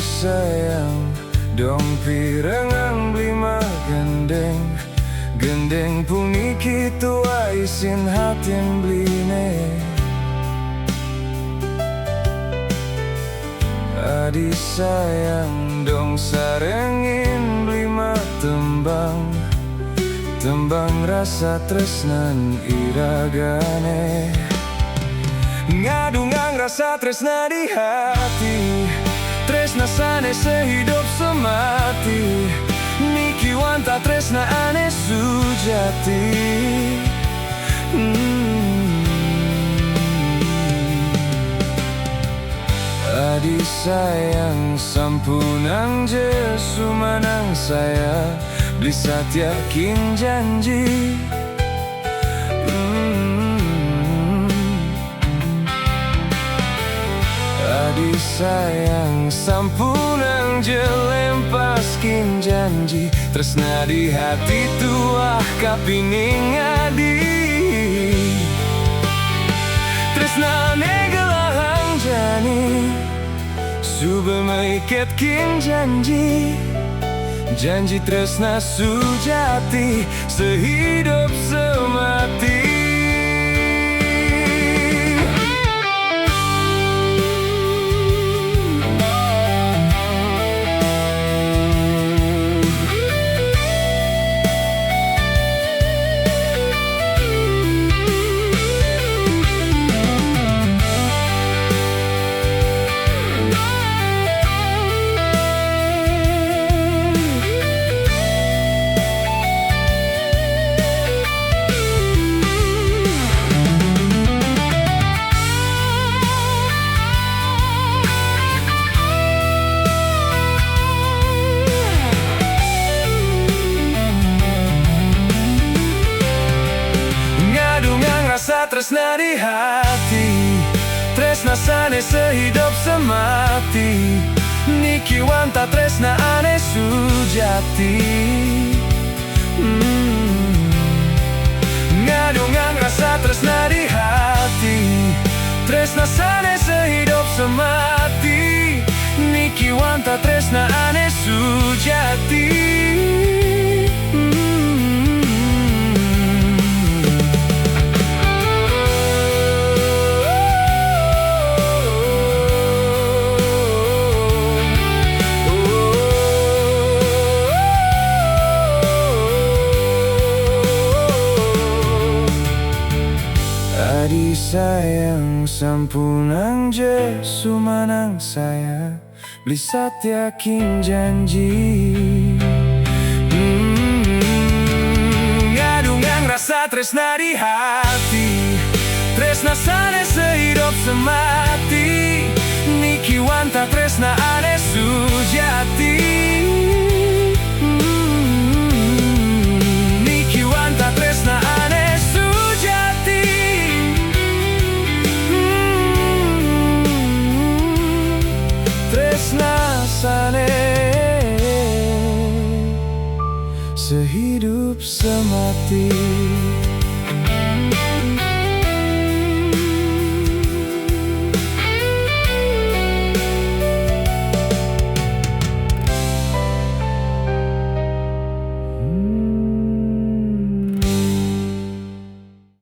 sayang, dong pirengang lima gendeng. Gendeng puniki tua isin hatin bline. Adi sayang, dong sarengin lima tembang. Tembang rasa tresnan iragane. Ngadungang rasa tresna di hati. Tresna sane sehidup semati. Niki wanta tresna ane sujati. Adi sayang, sampunang Jesu manang saya. Beli satya kin janji. Adi sayang, sampunang jelem paskin janji. Tresna di hati tuah kapining adi. Tresna negelahang jani. Sube meiket kin janji. Janji tresna sujati, sehidup semati. Rasa tresna di hati. Tresna sane sehidup semati. Niki wanta tresna ane sujati. Ngadungang rasa tresna di hati. Tresna sane sehidup semati. Niki wanta tresna ane sujati. Adi sayang, sampunang Jesu manang saya. Beli satya kin janji. Ngadungang rasa tresna di hati. Tresna sane sehidup semati. Niki wanta tresna ane sujati. Niki wanta tresna ane sane sehidup semati.